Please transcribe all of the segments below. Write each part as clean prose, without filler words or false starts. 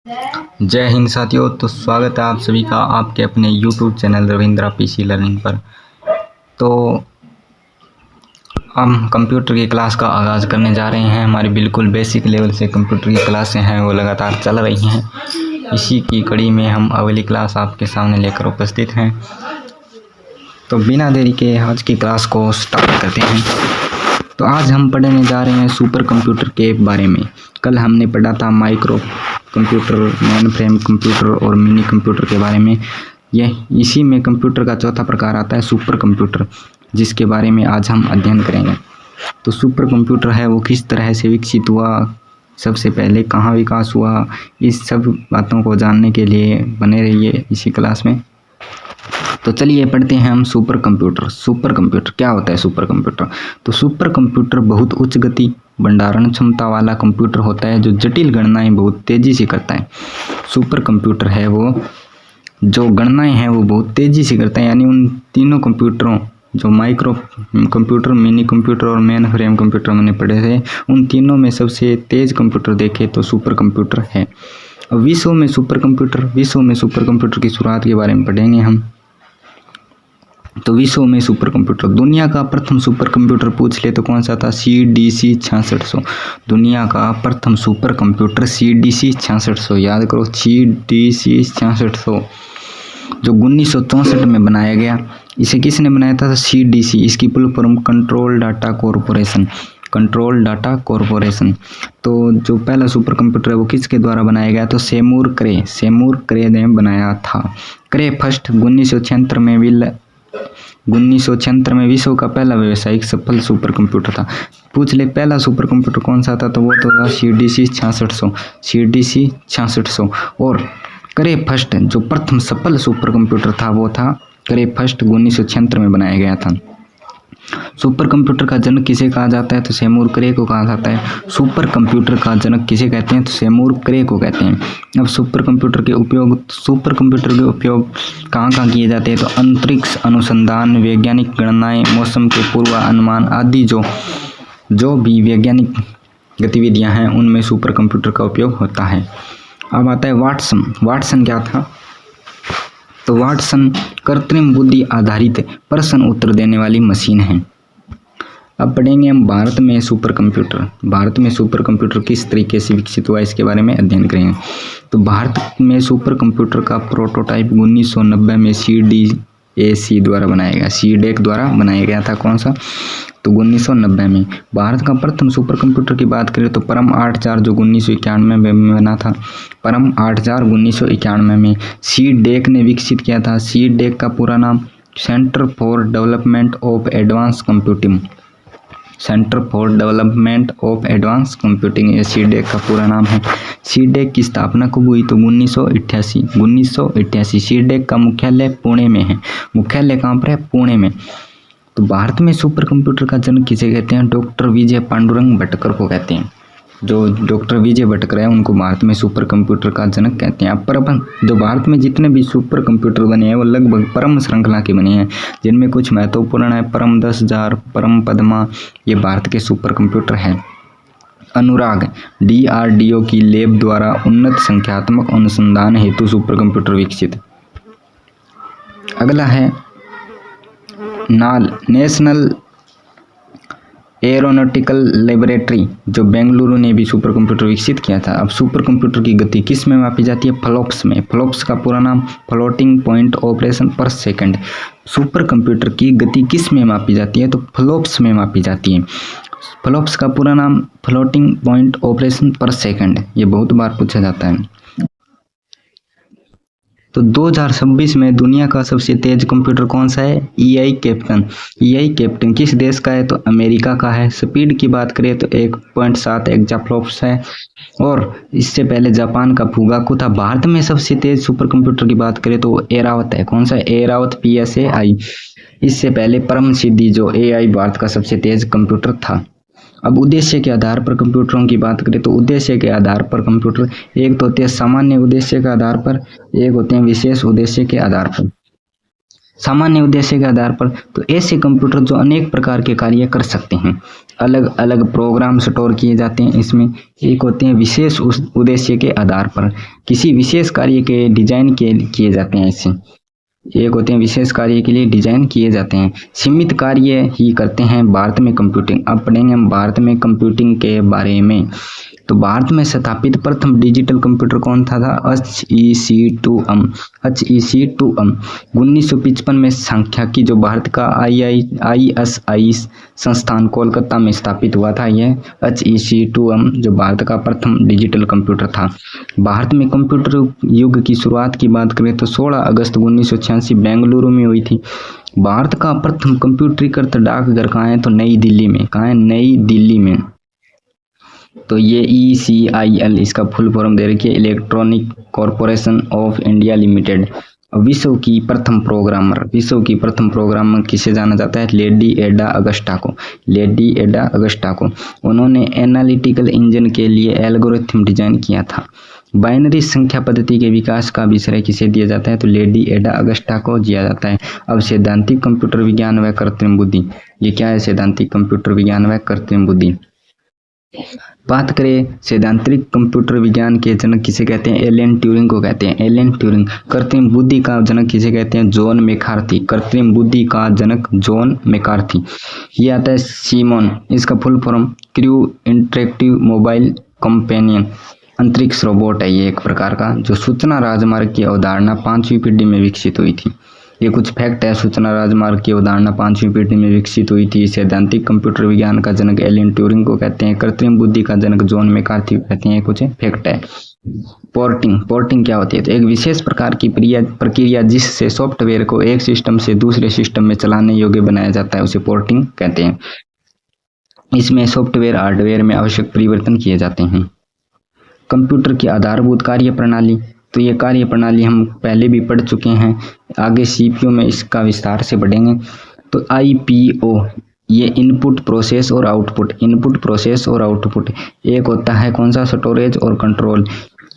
जय हिंद साथियों। तो स्वागत है आप सभी का आपके अपने YouTube channel Ravindra PC learning पर। तो हम कंप्यूटर की क्लास का आगाज़ करने जा रहे हैं। हमारी बिल्कुल बेसिक लेवल से कंप्यूटर की क्लासें हैं वो लगातार चल रही हैं। इसी की कड़ी में हम अगली क्लास आपके सामने लेकर उपस्थित हैं। तो बिना देरी के आज की क्लास को स्टार्ट करते हैं। तो आज हम पढ़ने जा रहे हैं सुपर कंप्यूटर के बारे में। कल हमने पढ़ा था micro computer, main frame computer और मिनी कंप्यूटर के बारे में। इसी में कंप्यूटर का चौथा प्रकार आता है सुपर कंप्यूटर, जिसके बारे में आज हम अध्ययन करेंगे। तो सुपर कंप्यूटर है वो किस तरह से विकसित हुआ, सबसे पहले कहाँ विकास हुआ, इस सब बातों को जानने के लिए बने रहिए इसी क्लास में। तो चलिए पढ़ते हैं हम सुपर कंप्यूटर। सुपर कंप्यूटर क्या होता है? सुपर कंप्यूटर, तो सुपर कंप्यूटर बहुत उच्च गति भंडारण क्षमता वाला कंप्यूटर होता है जो जटिल गणनाएं बहुत तेजी से करता है। सुपर कंप्यूटर है वो जो गणनाएं हैं वो बहुत तेजी से करता है। यानी उन तीनों कंप्यूटरों जो माइक्रो कंप्यूटर, मिनी कंप्यूटर और मेन फ्रेम कंप्यूटर मैंने पढ़े थे, उन तीनों में सबसे तेज कंप्यूटर देखे तो सुपर कंप्यूटर है। अब विश्व में सुपर कंप्यूटर की शुरुआत के बारे में पढ़ेंगे हम। तो विश्व में सुपर कंप्यूटर, दुनिया का प्रथम सुपर कंप्यूटर पूछ ले तो कौन सा था? CDC 6600। दुनिया का प्रथम सुपर कंप्यूटर CDC 6600, याद करो CDC 6600, जो 1964 में बनाया गया। इसे किसने बनाया था? CDC, इसकी full form control data corporation. Control data corporation. तो जो पहला सुपर कंप्यूटर है वो किसके द्वारा बनाया गया? तो सेमूर क्रे ने बनाया था। क्रे फर्स्ट 1976 में विश्व का पहला व्यावसायिक सफल सुपर कंप्यूटर था। पूछ ले पहला सुपर कंप्यूटर कौन सा था? तो वो तो था CDC 6600। और क्रे फर्स्ट जो प्रथम सफल सुपर कंप्यूटर था वो था क्रे फर्स्ट 1976 में बनाया गया था। सुपर कंप्यूटर का जनक किसे कहा जाता है? तो सेमूर क्रे को कहा जाता है। सुपर कंप्यूटर का जनक किसे कहते हैं? तो सेमूर क्रे को कहते हैं। अब सुपर कंप्यूटर के उपयोग कहाँ कहाँ किए जाते हैं? तो अंतरिक्ष अनुसंधान, वैज्ञानिक गणनाएं, मौसम के पूर्वानुमान आदि जो भी वैज्ञानिक गतिविधियां हैं उनमें सुपर कंप्यूटर का उपयोग होता है। अब आता है वाटसन क्या था? तो वाटसन कृत्रिम बुद्धि आधारित प्रश्न उत्तर देने वाली मशीन है। अब पढ़ेंगे हम भारत में सुपर कंप्यूटर किस तरीके से विकसित हुआ इसके बारे में अध्ययन करेंगे। तो भारत में सुपर कंप्यूटर का प्रोटोटाइप 1990 में CDAC द्वारा बनाया गया, CDAC द्वारा बनाया गया था। कौन सा? तो 1990 में। भारत का प्रथम सुपर कंप्यूटर की बात करें तो परम 84 जो 1991 में बना था। परम 84 1991 में CDAC ने विकसित किया था। CDAC का पूरा नाम centre for development of advance computing, ये CDAC का पूरा नाम है। CDAC की स्थापना कब हुई? तो 1988। CDAC का मुख्यालय पुणे में है। मुख्यालय कहाँ पर है? पुणे में। तो भारत में सुपर कंप्यूटर का जनक किसे कहते हैं? डॉक्टर विजय पांडुरंग भटकर को कहते हैं। जो डॉक्टर विजय भटकर है उनको भारत में सुपर कंप्यूटर का जनक कहते हैं। अब जो भारत में जितने भी सुपर कंप्यूटर बने हैं वो लगभग परम श्रृंखला के बने हैं, जिनमें कुछ महत्वपूर्ण है। परम 10,000, परम पद्मा, ये भारत के सुपर कंप्यूटर हैं। अनुराग DRDO की लैब द्वारा उन्नत संख्यात्मक अनुसंधान हेतु सुपर कंप्यूटर विकसित। अगला है नेशनल एरोनॉटिकल लेबोरेटरी, जो बेंगलुरु ने भी सुपर कंप्यूटर विकसित किया था। अब सुपर कंप्यूटर की गति किस में मापी जाती है? फ्लॉप्स में। फ्लॉप्स का पूरा नाम फ्लोटिंग पॉइंट ऑपरेशन पर सेकंड। सुपर कंप्यूटर की गति किस में मापी जाती है? तो फ्लॉप्स में मापी जाती है। फ्लॉप्स का पूरा नाम फ्लोटिंग पॉइंट ऑपरेशन पर सेकंड, ये बहुत बार पूछा जाता है। तो 2026 में दुनिया का सबसे तेज कंप्यूटर कौन सा है? EI कैप्टन किस देश का है? तो अमेरिका का है। स्पीड की बात करें तो 1.7 एक्जाफ्लॉप्स है। और इससे पहले जापान का फुगाकू था। भारत में सबसे तेज सुपर कंप्यूटर की बात करें तो एरावत है। कौन सा? एरावत PSAI। इससे पहले परम सिद्धि जो AI भारत का सबसे तेज कंप्यूटर था। अब उद्देश्य के आधार पर कंप्यूटरों की बात करें तो उद्देश्य के आधार पर कंप्यूटर एक तो होते हैं सामान्य उद्देश्य के आधार पर, एक होते हैं विशेष उद्देश्य के आधार पर। सामान्य उद्देश्य के आधार पर, तो ऐसे कंप्यूटर जो अनेक प्रकार के कार्य कर सकते हैं, अलग अलग प्रोग्राम स्टोर किए जाते हैं इसमें। एक होते हैं विशेष उद्देश्य के आधार पर, किसी विशेष कार्य के डिजाइन किए जाते हैं इससे। एक होते हैं विशेष कार्य के लिए डिजाइन किए जाते हैं, सीमित कार्य ही करते हैं भारत में कंप्यूटिंग। अब पढ़ेंगे हम भारत में कंप्यूटिंग के बारे में। तो भारत में स्थापित प्रथम डिजिटल कंप्यूटर कौन था HEC2M। HEC2M 1955 में सांख्यिकी जो भारत का ISI संस्थान कोलकाता में स्थापित हुआ था। यह HEC2M जो भारत का प्रथम डिजिटल कंप्यूटर था। भारत में कंप्यूटर युग की शुरुआत की बात करें तो 16 अगस्त 1986 बेंगलुरु में हुई थी। भारत का प्रथम कंप्यूटरीकृत डाकघर कहाँ है, तो नई दिल्ली में। कहाँ है, नई दिल्ली में। तो ये ECIL इसका फुल फॉर्म दे रखी है, electronic corporation of India limited. विश्व की प्रथम प्रोग्रामर किसे जाना जाता है, लेडी एडा अगस्टा को। उन्होंने एनालिटिकल इंजन के लिए एल्गोरिथम डिजाइन किया था। बाइनरी संख्या पद्धति के विकास का भी श्रेय किसे दिया जाता है, तो लेडी एडा अगस्टा को दिया जाता है। अब सैद्धांतिक कंप्यूटर विज्ञान व कृत्रिम बुद्धि, ये क्या है, सैद्धांतिक कंप्यूटर विज्ञान व कृत्रिम बुद्धि। बात करें सैद्धांतिक कंप्यूटर विज्ञान के जनक किसे कहते हैं, एलन ट्यूरिंग को कहते हैं, एलन ट्यूरिंग। कृत्रिम बुद्धि का जनक किसे कहते हैं, जॉन मैकार्थी। कृत्रिम बुद्धि का जनक जॉन मैकार्थी। ये आता है सीमोन, इसका full form crew interactive mobile companion, अंतरिक्ष रोबोट है ये एक प्रकार का, जो सूचना राजमार्ग की अवधारणा 5वीं पीढ़ी में विकसित हुई थी। ये कुछ फैक्ट है, सूचना राजमार्ग की अवधारणा 5वीं पीढ़ी में विकसित हुई थी। सैद्धांतिक कंप्यूटर विज्ञान का जनक एलन ट्यूरिंग को कहते हैं, कृत्रिम बुद्धि का जनक जॉन मैकार्थी को कहते हैं। कुछ फैक्ट है। पोर्टिंग क्या होती है, तो एक विशेष प्रकार की प्रक्रिया जिससे सॉफ्टवेयर को एक सिस्टम से दूसरे सिस्टम में चलाने योग्य बनाया जाता है, उसे पोर्टिंग कहते हैं। इसमें सॉफ्टवेयर हार्डवेयर में आवश्यक परिवर्तन किए जाते हैं। कंप्यूटर की आधारभूत कार्य प्रणाली, तो ये कार्य प्रणाली हम पहले भी पढ़ चुके हैं, आगे CPU में इसका विस्तार से पढ़ेंगे। तो IPO ये इनपुट प्रोसेस और आउटपुट। एक होता है कौन सा, स्टोरेज और कंट्रोल।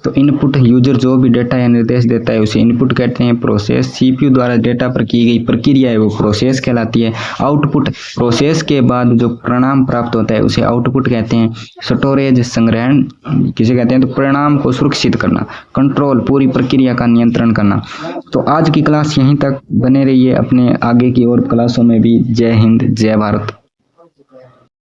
तो इनपुट यूजर जो भी डेटा या निर्देश देता है उसे इनपुट कहते हैं। प्रोसेस CPU द्वारा डेटा पर की गई प्रक्रिया है वो प्रोसेस कहलाती है। आउटपुट प्रोसेस के बाद जो परिणाम प्राप्त होता है उसे आउटपुट कहते हैं। स्टोरेज संग्रहण किसे कहते हैं, तो परिणाम को सुरक्षित करना। कंट्रोल पूरी प्रक्रिया का नियंत्रण करना। तो आज की क्लास यहीं तक, बने रहिए अपने आगे की और क्लासों में भी। जय हिंद, जय भारत।